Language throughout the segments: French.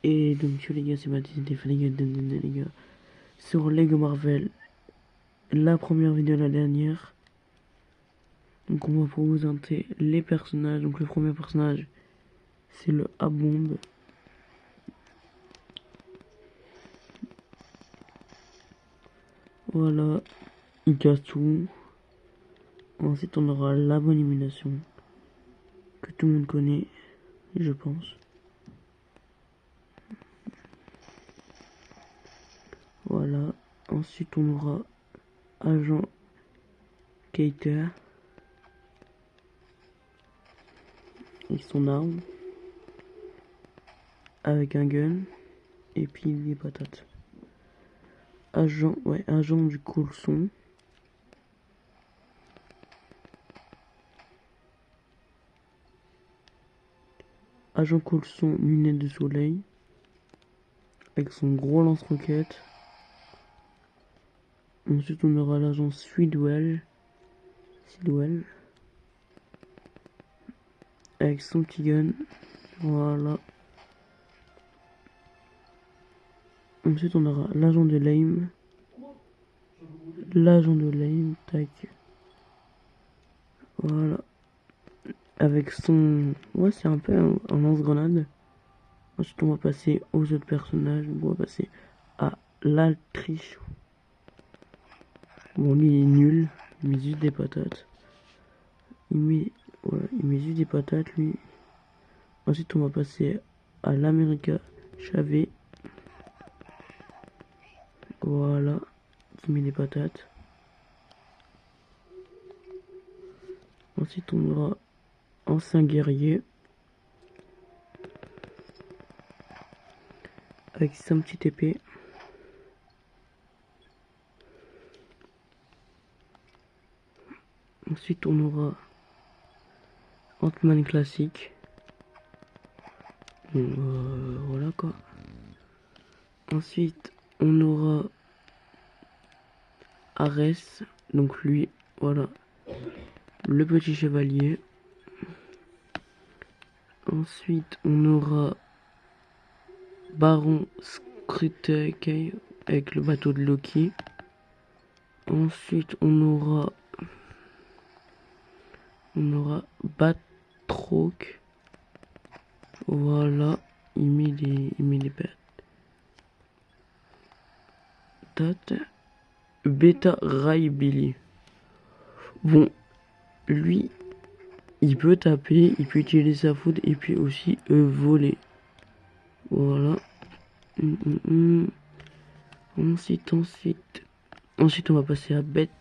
Et donc les gars, c'est Baptiste les gars, sur Lego Marvel, la première vidéo la dernière. Donc on va vous présenter les personnages. Donc le premier personnage, c'est le A-Bomb. Voilà, il casse tout. Ensuite on aura l'abomination, que tout le monde connaît, je pense. Voilà, ensuite on aura Agent Cater avec son arme, avec un gun et puis des patates. Agent du Coulson. Agent Coulson, lunettes de soleil, avec son gros lance-roquette. Ensuite on aura l'agent Sidwell, avec son petit gun. Voilà. Ensuite on aura l'agent de Lame. Tac. Voilà. Avec son... Ouais, c'est un peu un lance-grenade. Ensuite on va passer aux autres personnages. On va passer à l'Altriche. Bon, lui il est nul. Il met juste des patates. Il met juste des patates, lui. Ensuite on va passer à l'America Chavez. Voilà. Qui met des patates. Ensuite on aura Ancien Guerrier. Avec sa petite épée. Ensuite on aura Ant-Man classique. Voilà quoi. Ensuite on aura Ares. Donc lui, voilà. Le petit chevalier. Ensuite on aura Baron Skrutekay avec le bateau de Loki. Ensuite on aura Batroc. Voilà, il met des patates. Beta Ray Billy. Bon, lui, il peut taper, il peut utiliser sa foudre et puis aussi voler. Voilà. Ensuite, on va passer à Bête.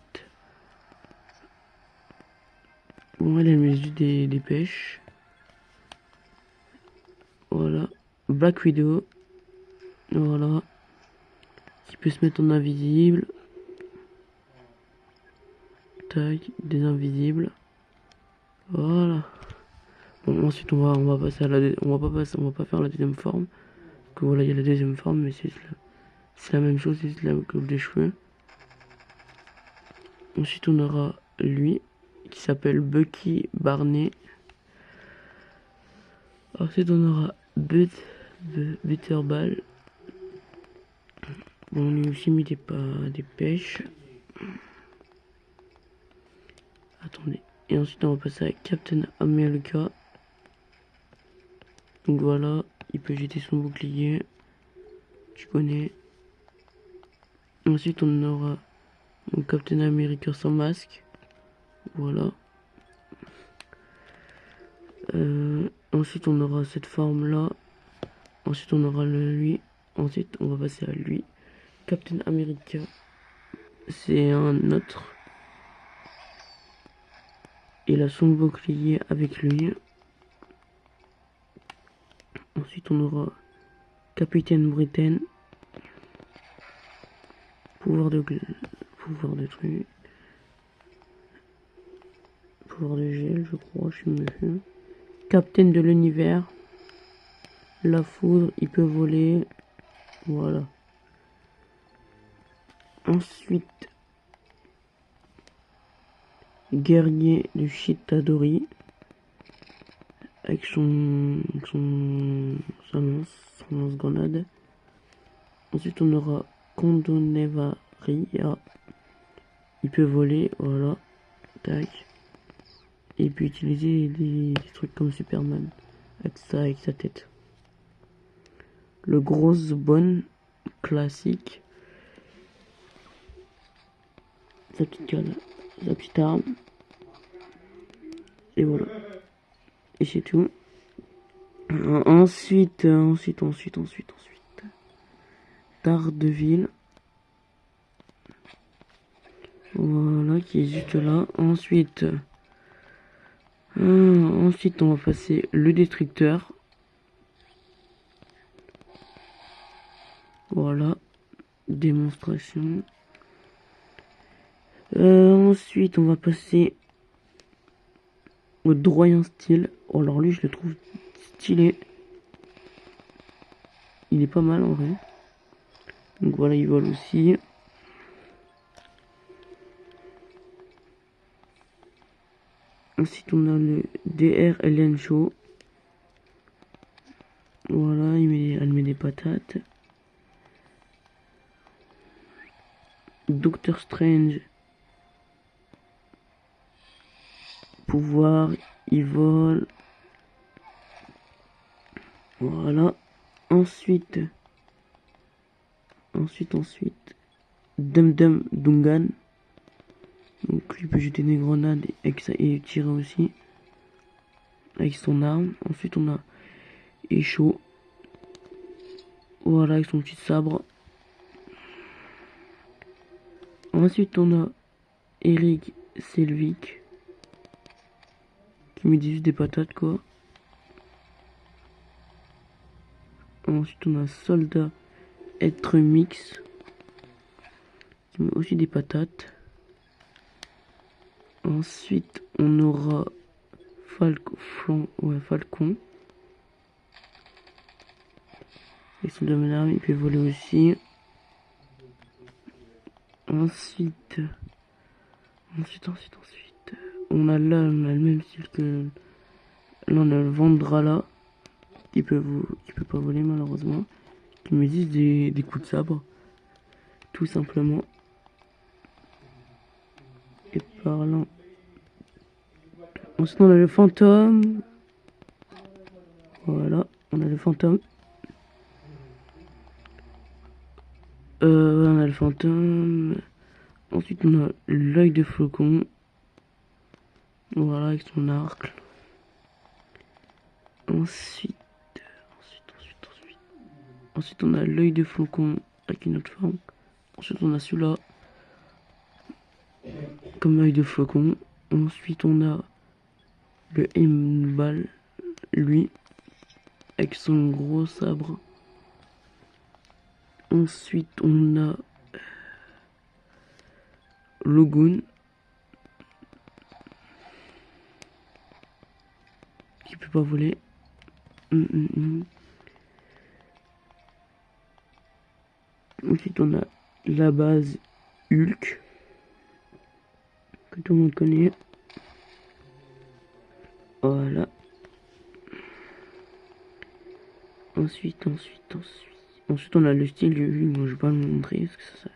Bon, elle met juste des pêches. Voilà. Black Widow. Voilà. Qui peut se mettre en invisible. Tac, des invisibles. Voilà. Bon, ensuite on va passer à on va pas faire la deuxième forme. Parce que voilà, il y a la deuxième forme, mais c'est la même chose, c'est la coupe des cheveux. Ensuite on aura lui qui s'appelle Bucky Barney. Ensuite on aura Butterball. Bon, on lui a aussi mis des pêches. Attendez. Et ensuite on va passer à Captain America. Donc voilà, il peut jeter son bouclier. Tu connais. Ensuite on aura mon Captain America sans masque. Voilà. Ensuite on aura cette forme là. Ensuite on aura lui. Ensuite on va passer à lui. Captain America. C'est un autre. Il a son bouclier avec lui. Ensuite on aura Capitaine Britain. Pouvoir de truc. Pouvoir de gel, je crois, je me souviens. Capitaine de l'univers. La foudre, il peut voler. Voilà. Ensuite, guerrier de Chitadori. Avec sa lance. lance-grenade. Ensuite, on aura Kondonevaria. Il peut voler, voilà. Tac. Et il peut utiliser des trucs comme Superman. Avec ça, avec sa tête. Le gros bonne classique. Sa petite arme. Et voilà. Et c'est tout. Ensuite. Daredevil. Voilà, qui est juste là. Ensuite, on va passer le destructeur. Voilà, démonstration. Ensuite, on va passer au Doyen style. Oh, alors lui, je le trouve stylé. Il est pas mal en vrai. Donc voilà, il vole aussi. Ensuite, on a le DR Ellen Show. Voilà, elle met des patates. Doctor Strange. Pouvoir, il vole. Voilà. Ensuite. Dum Dum Dungan. Donc lui peut jeter des grenades et tirer aussi. Avec son arme. Ensuite on a Echo. Voilà, avec son petit sabre. Ensuite on a Eric Selvig. Qui met juste des patates quoi. Ensuite on a Soldat Être Mix. Qui met aussi des patates. Ensuite on aura Falcon. Et son domaine arme, il peut voler aussi. Ensuite, on a là, on a le même style que là, on a le Vendrala qui peut pas voler malheureusement, qui me disent des coups de sabre, tout simplement. Et parlant, ensuite on a le fantôme. Voilà, on a le fantôme. On a le fantôme. Ensuite on a l'œil de flocon. Voilà, avec son arc. Ensuite, on a l'œil de flocon avec une autre forme. Ensuite, on a celui-là comme œil de flocon. Ensuite, on a le Haimbal, lui, avec son gros sabre. Ensuite, on a Logun, qui peut pas voler. Ensuite, on a la base Hulk, que tout le monde connaît. Voilà. Ensuite, on a le style du Hulk, moi je vais pas le montrer parce que ça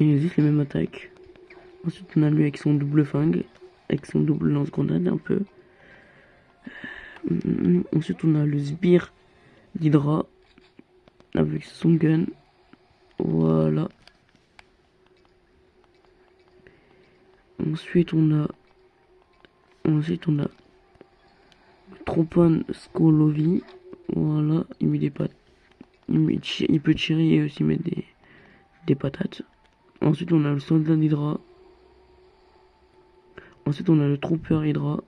existe les mêmes attaques. Ensuite, on a lui avec son double flingue, avec son double lance-grenade un peu. Ensuite, on a le sbire d'Hydra avec son gun. Voilà. Ensuite, on a Tropon Skolovi. Voilà, il met des pattes. Il peut tirer et aussi mettre des patates. Ensuite, on a le soldat d'Hydra. Ensuite, on a le trooper Hydra.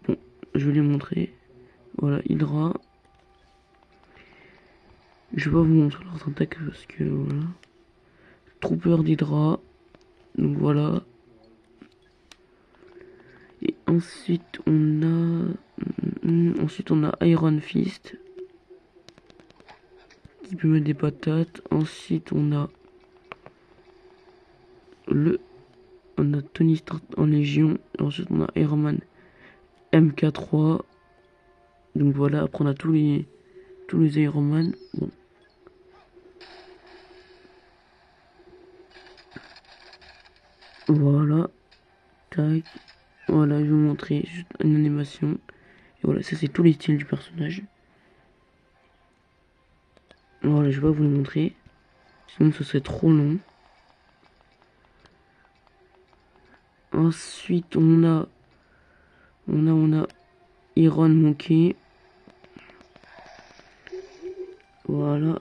Bon, je vais les montrer. Voilà, Hydra. Je vais pas vous montrer leurs attaques parce que voilà. Trooper d'Hydra. Donc voilà. Et ensuite on a Iron Fist qui peut mettre des patates. Ensuite on a Tony Stark en Légion. Ensuite on a Iron Man MK3. Donc voilà, après on a tous tous les Iron Man. Bon. Voilà. Tac. Voilà, je vais vous montrer juste une animation. Et voilà, ça c'est tous les styles du personnage. Voilà, je vais pas vous les montrer. Sinon ce serait trop long. Ensuite on a Iron Monkey. Voilà.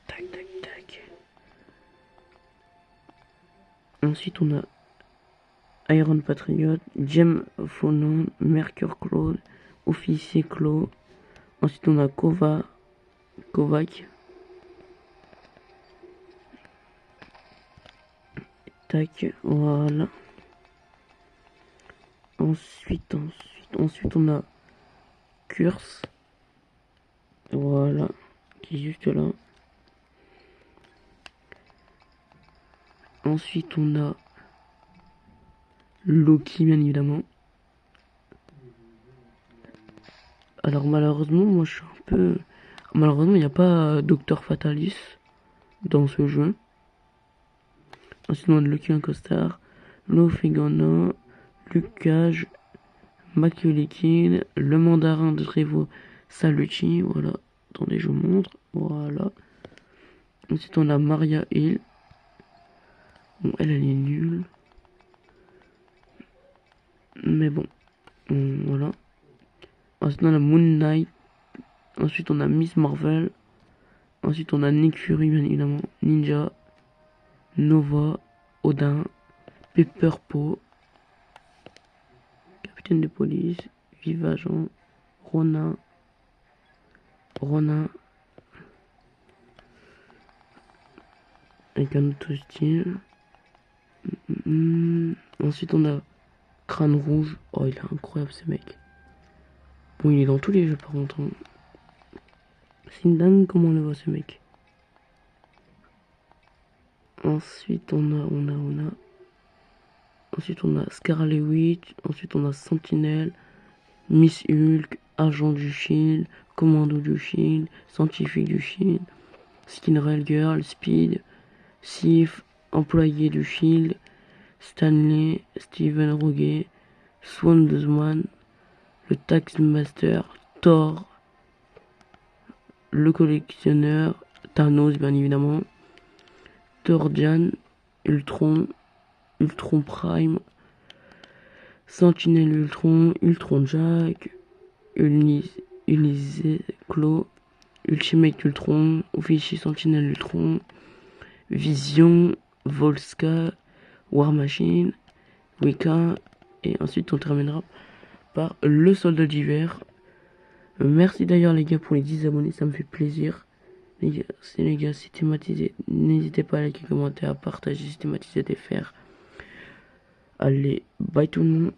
Tac tac tac. Ensuite on a Iron Patriot, Jem Fonon, Mercure Claude, Officier Claude. Ensuite on a Kovac. Tac, voilà. Ensuite on a Curse. Voilà, qui est juste là. Ensuite on a Loki, bien évidemment. Alors malheureusement, moi je suis un peu... Malheureusement, il n'y a pas Docteur Fatalis dans ce jeu. Ensuite on a Loki en costard, Lofegana, Lucas, Maculikin, le mandarin de Trevo Salucci, voilà. Attendez, je vous montre, voilà. Ensuite on a Maria Hill. Bon, elle est nulle. Mais bon, voilà. Ensuite on a Moon Knight. Ensuite on a Miss Marvel. Ensuite on a Nick Fury, bien évidemment. Ninja, Nova, Odin, Pepper Po, Capitaine de police, Vive Agent, Ronin, avec un autre style. Ensuite on a Crâne Rouge. Oh, il est incroyable ce mec. Bon, il est dans tous les jeux par contre. Hein. C'est une dingue comment on le voit ce mec. Ensuite ensuite on a Scarlet Witch. Ensuite on a Sentinelle, Miss Hulk, Agent du Shield, Commando du Shield, Scientifique du Shield, Skinrail Girl, Speed, Sif, Employé du Shield, Stanley, Steven Roget, Swan, le Taxmaster, Thor, le collectionneur, Thanos bien évidemment, Thorjan, Ultron Prime, Sentinelle Ultron, Ultron Jack, Ulysses Claw, Ultimate Ultron, Officier Sentinelle Ultron, Vision, Volska, War Machine, Wicca, et ensuite on terminera par le soldat d'hiver. Merci d'ailleurs les gars pour les 10 abonnés, ça me fait plaisir. Les gars, c'est thématisé. N'hésitez pas à liker, commenter, à partager, systématiser, des faire. Allez, bye tout le monde.